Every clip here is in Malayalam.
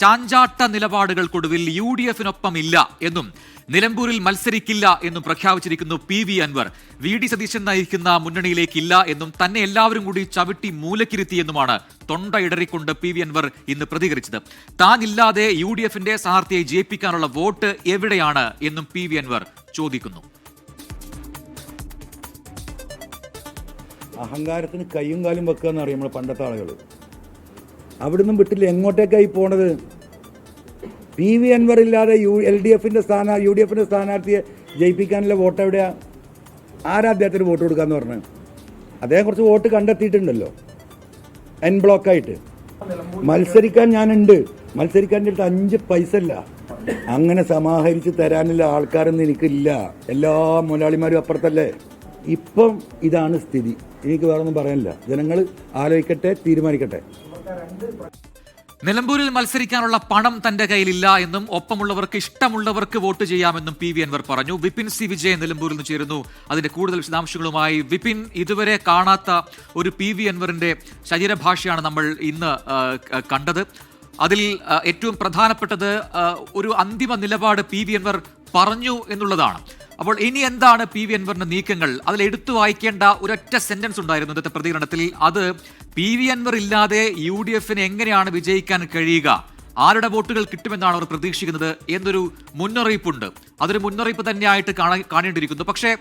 ചാഞ്ചാട്ട നിലപാടുകൾക്കൊടുവിൽ UDF-നൊപ്പം ഇല്ല എന്നും നിലമ്പൂരിൽ മത്സരിക്കില്ല എന്നും പ്രഖ്യാപിച്ചിരിക്കുന്നു PV അൻവർ. VD സതീശൻ നയിക്കുന്ന മുന്നണിയിലേക്കില്ല എന്നും തന്നെ എല്ലാവരും കൂടി ചവിട്ടി മൂലക്കിരുത്തിയെന്നുമാണ് തൊണ്ടയിടറിക്കൊണ്ട് PV അൻവർ ഇന്ന് പ്രതികരിച്ചത്. താനില്ലാതെ UDF-ന്റെ സ്ഥാനാർത്ഥിയെ ജയിപ്പിക്കാനുള്ള വോട്ട് എവിടെയാണ് എന്നും PV അൻവർ ചോദിക്കുന്നു. അഹങ്കാരത്തിന് കയ്യും കാലും വെക്കുക എന്ന് പറയും നമ്മൾ പണ്ടത്തെ ആളുകൾ. അവിടുന്ന് വിട്ടില്ല, എങ്ങോട്ടേക്കായി പോണത്? PV അൻവർ ഇല്ലാതെ UDF-ന്റെ സ്ഥാനാർത്ഥിയെ ജയിപ്പിക്കാനുള്ള വോട്ട് എവിടെയാ? ആരാ അദ്ദേഹത്തിന് വോട്ട് കൊടുക്കാന്ന് പറഞ്ഞത്? അദ്ദേഹം കുറച്ച് വോട്ട് കണ്ടെത്തിയിട്ടുണ്ടല്ലോ എൻ ബ്ലോക്കായിട്ട്. മത്സരിക്കാൻ ഞാനുണ്ട്, മത്സരിക്കാൻ 5 പൈസ ഇല്ല. അങ്ങനെ സമാഹരിച്ച് തരാനുള്ള ആൾക്കാരൊന്നും എനിക്കില്ല. എല്ലാ മുതലാളിമാരും അപ്പുറത്തല്ലേ. ഇപ്പം ഇതാണ് സ്ഥിതി. എനിക്ക് വേറൊന്നും പറയാനില്ല. ജനങ്ങൾ ആലോചിക്കട്ടെ, തീരുമാനിക്കട്ടെ. നിലമ്പൂരിൽ മത്സരിക്കാനുള്ള പണം തന്റെ കയ്യിലില്ല എന്നും ഒപ്പമുള്ളവർക്ക് ഇഷ്ടമുള്ളവർക്ക് വോട്ട് ചെയ്യാമെന്നും PV അൻവർ പറഞ്ഞു. വിപിൻ സി വിജയൻ നിലമ്പൂരിൽ നിന്ന് ചേരുന്നു. അതിന്റെ കൂടുതൽ വിശദാംശങ്ങളുമായി. വിപിൻ, ഇതുവരെ കാണാത്ത ഒരു PV അൻവറിന്റെ ശരീരഭാഷയാണ് നമ്മൾ ഇന്ന് കണ്ടത്. അതിൽ ഏറ്റവും പ്രധാനപ്പെട്ടത് ഒരു അന്തിമ നിലപാട് PV അൻവർ പറഞ്ഞു എന്നുള്ളതാണ്. അപ്പോൾ ഇനി എന്താണ് PV അൻവറിന്റെ നീക്കങ്ങൾ? അതിൽ എടുത്തു വായിക്കേണ്ട ഒരൊറ്റ സെന്റൻസ് ഉണ്ടായിരുന്നു ഇന്നത്തെ പ്രതികരണത്തിൽ. അത് PV അൻവർ ഇല്ലാതെ UDF-ന് എങ്ങനെയാണ് വിജയിക്കാൻ കഴിയുക, ആരുടെ വോട്ടുകൾ കിട്ടുമെന്നാണ് അവർ പ്രതീക്ഷിക്കുന്നത് എന്നൊരു മുന്നറിയിപ്പുണ്ട്. അതൊരു മുന്നറിയിപ്പ് തന്നെയായിട്ട് കാണേണ്ടിയിരിക്കുന്നു. പക്ഷേ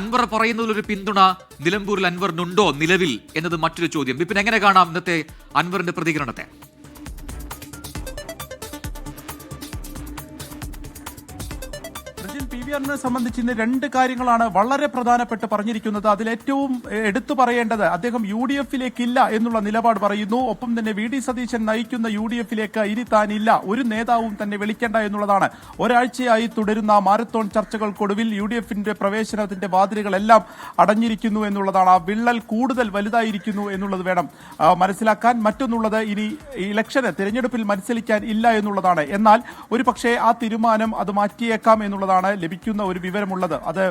അൻവർ പറയുന്നതിലൊരു പിന്തുണ നിലമ്പൂരിൽ അൻവറിനുണ്ടോ നിലവിൽ എന്നത് മറ്റൊരു ചോദ്യം. വിപിൻ, എങ്ങനെ കാണാം ഇന്നത്തെ അൻവറിന്റെ പ്രതികരണത്തെ? PV അൻവറിനെ സംബന്ധിച്ച് ഇന്ന് 2 കാര്യങ്ങളാണ് വളരെ പ്രധാനപ്പെട്ട് പറഞ്ഞിരിക്കുന്നത്. അതിലേറ്റവും എടുത്തു പറയേണ്ടത്, അദ്ദേഹം UDF-ലേക്കില്ല എന്നുള്ള നിലപാട് പറയുന്നു. ഒപ്പം തന്നെ VD സതീശൻ നയിക്കുന്ന UDF-ലേക്ക് ഇനി താനില്ല, ഒരു നേതാവും തന്നെ വിളിക്കേണ്ട എന്നുള്ളതാണ്. ഒരാഴ്ചയായി തുടരുന്ന മാരത്തോൺ ചർച്ചകൾക്കൊടുവിൽ UDF-ന്റെ പ്രവേശനത്തിന്റെ വാതിലുകളെല്ലാം അടഞ്ഞിരിക്കുന്നു എന്നുള്ളതാണ്. ആ വിള്ളൽ കൂടുതൽ വലുതായിരിക്കുന്നു എന്നുള്ളത് വേണം മനസ്സിലാക്കാൻ. മറ്റൊന്നുള്ളത്, ഇനി ഇലക്ഷന് തിരഞ്ഞെടുപ്പിൽ മത്സരിക്കാൻ ഇല്ല എന്നുള്ളതാണ്. എന്നാൽ ഒരു പക്ഷേ ആ തീരുമാനം അത് മാറ്റിയേക്കാം എന്നുള്ളതാണ് ലഭിക്കുന്ന ഒരു വിവരമുള്ളത്. അത്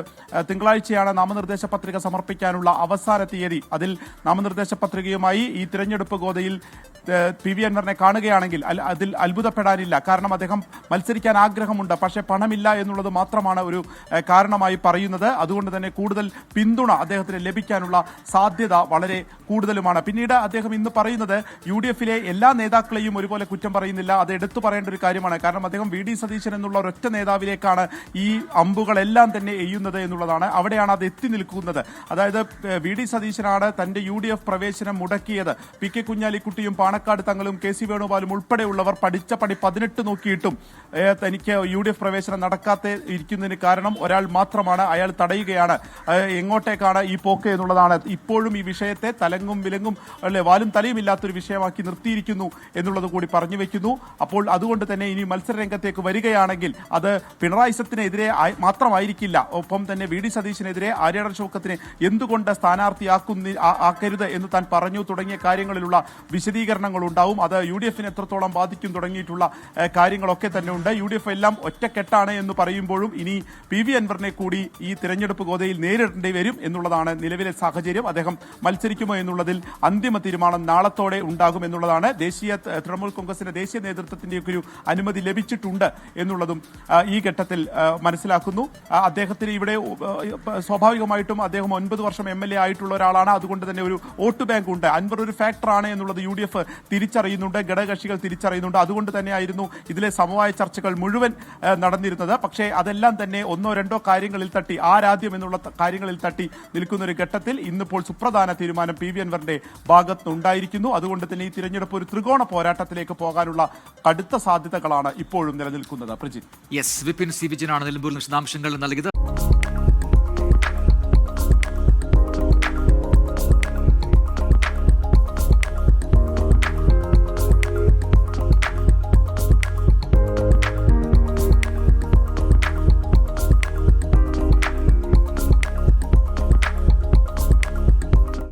തിങ്കളാഴ്ചയാണ് നാമനിർദ്ദേശ പത്രിക സമർപ്പിക്കാനുള്ള അവസാന തീയതി. അതിൽ നാമനിർദ്ദേശ പത്രികയുമായി ഈ തിരഞ്ഞെടുപ്പ് ഗോതയിൽ PV അൻവറിനെ കാണുകയാണെങ്കിൽ അതിൽ അത്ഭുതപ്പെടാനില്ല. കാരണം അദ്ദേഹം മത്സരിക്കാൻ ആഗ്രഹമുണ്ട്, പക്ഷേ പണമില്ല എന്നുള്ളത് മാത്രമാണ് ഒരു കാരണമായി പറയുന്നത്. അതുകൊണ്ട് തന്നെ കൂടുതൽ പിന്തുണ അദ്ദേഹത്തിന് ലഭിക്കാനുള്ള സാധ്യത വളരെ കൂടുതലുമാണ്. പിന്നീട് അദ്ദേഹം ഇന്ന് പറയുന്നത് UDF-ലെ എല്ലാ നേതാക്കളെയും ഒരുപോലെ കുറ്റം പറയുന്നില്ല. അത് എടുത്തു പറയേണ്ട ഒരു കാര്യമാണ്. കാരണം അദ്ദേഹം VD സതീശൻ എന്നുള്ള ഒരൊറ്റ നേതാവിലേക്കാണ് ഈ അമ്പുകളെല്ലാം തന്നെ എയ്യുന്നത് എന്നുള്ളതാണ്. അവിടെയാണ് അത് എത്തി നിൽക്കുന്നത്. അതായത് VD സതീശനാണ് തന്റെ UDF പ്രവേശനം മുടക്കിയത്. PK കുഞ്ഞാലിക്കുട്ടിയും പാണക്കാട് തങ്ങളും KC വേണുഗോപാലും ഉൾപ്പെടെയുള്ളവർ പഠിച്ച പണി 18 നോക്കിയിട്ടും തനിക്ക് UDF പ്രവേശനം നടക്കാതെ ഇരിക്കുന്നതിന് കാരണം ഒരാൾ മാത്രമാണ്. അയാൾ തടയുകയാണ്. എങ്ങോട്ടേക്കാണ് ഈ പോക്ക് എന്നുള്ളതാണ്. ഇപ്പോഴും ഈ വിഷയത്തെ തലങ്ങും വിലങ്ങും വാലും തലയും ഇല്ലാത്തൊരു വിഷയമാക്കി നിർത്തിയിരിക്കുന്നു എന്നുള്ളത് കൂടി പറഞ്ഞു വെക്കുന്നു. അപ്പോൾ അതുകൊണ്ട് തന്നെ ഇനി മത്സരരംഗത്തേക്ക് വരികയാണെങ്കിൽ അത് പിണറായി സത്തിനെതിരെ മാത്രമായിരിക്കില്ല. ഒപ്പം തന്നെ VD സതീശനെതിരെ ആര്യാടൻ ഷൗക്കത്തിനെ എന്തുകൊണ്ട് സ്ഥാനാർത്ഥിയാക്കരുത് എന്ന് താൻ പറഞ്ഞു തുടങ്ങിയ കാര്യങ്ങളിലുള്ള വിശദീകരണങ്ങൾ ഉണ്ടാവും. അത് UDF-നെ എത്രത്തോളം ബാധിക്കും തുടങ്ങിയിട്ടുള്ള കാര്യങ്ങളൊക്കെ തന്നെ ഉണ്ട്. UDF എല്ലാം ഒറ്റക്കെട്ടാണ് എന്ന് പറയുമ്പോഴും ഇനി PV അൻവറിനെ കൂടി ഈ തിരഞ്ഞെടുപ്പ് ഗോതയിൽ നേരിടേണ്ടി വരും എന്നുള്ളതാണ് നിലവിലെ സാഹചര്യം. അദ്ദേഹം മത്സരിക്കുമോ എന്നുള്ളതിൽ അന്തിമ തീരുമാനം നാളത്തോടെ ഉണ്ടാകും എന്നുള്ളതാണ്. തൃണമൂൽ കോൺഗ്രസിന്റെ ദേശീയ നേതൃത്വത്തിന്റെയൊക്കെ ഒരു അനുമതി ലഭിച്ചിട്ടുണ്ട് എന്നുള്ളതും ഈ ഘട്ടത്തിൽ മനസ്സിലാക്കുന്നു. അദ്ദേഹത്തിന് ഇവിടെ സ്വാഭാവികമായിട്ടും അദ്ദേഹം 9 വർഷം MLA ആയിട്ടുള്ള ഒരാളാണ്. അതുകൊണ്ട് തന്നെ ഒരു വോട്ട് ബാങ്ക് ഉണ്ട്. അൻവർ ഒരു ഫാക്ടറാണ് എന്നുള്ളത് UDF തിരിച്ചറിയുന്നുണ്ട്, ഘടകകക്ഷികൾ തിരിച്ചറിയുന്നുണ്ട്. അതുകൊണ്ട് തന്നെയായിരുന്നു ഇതിലെ സമവായ ചർച്ചകൾ മുഴുവൻ നടന്നിരുന്നത്. പക്ഷേ അതെല്ലാം തന്നെ 1-2 കാര്യങ്ങളിൽ തട്ടി, ആരാധ്യം എന്നുള്ള കാര്യങ്ങളിൽ തട്ടി നിൽക്കുന്ന ഒരു ഘട്ടത്തിൽ ഇന്നിപ്പോൾ സുപ്രധാന തീരുമാനം PV അൻവറിന്റെ ഭാഗത്തുനിന്നുണ്ടായിരിക്കുന്നു. അതുകൊണ്ട് തന്നെ ഈ തിരഞ്ഞെടുപ്പ് ഒരു ത്രികോണ പോരാട്ടത്തിലേക്ക് പോകാനുള്ള കടുത്ത സാധ്യതകളാണ് ഇപ്പോഴും നിലനിൽക്കുന്നത്. പ്രജിത്ത്, വിപിൻ സി വിജയനാണ് നിലമ്പൂരിൽ വിശദാംശങ്ങൾ നൽകിയത്.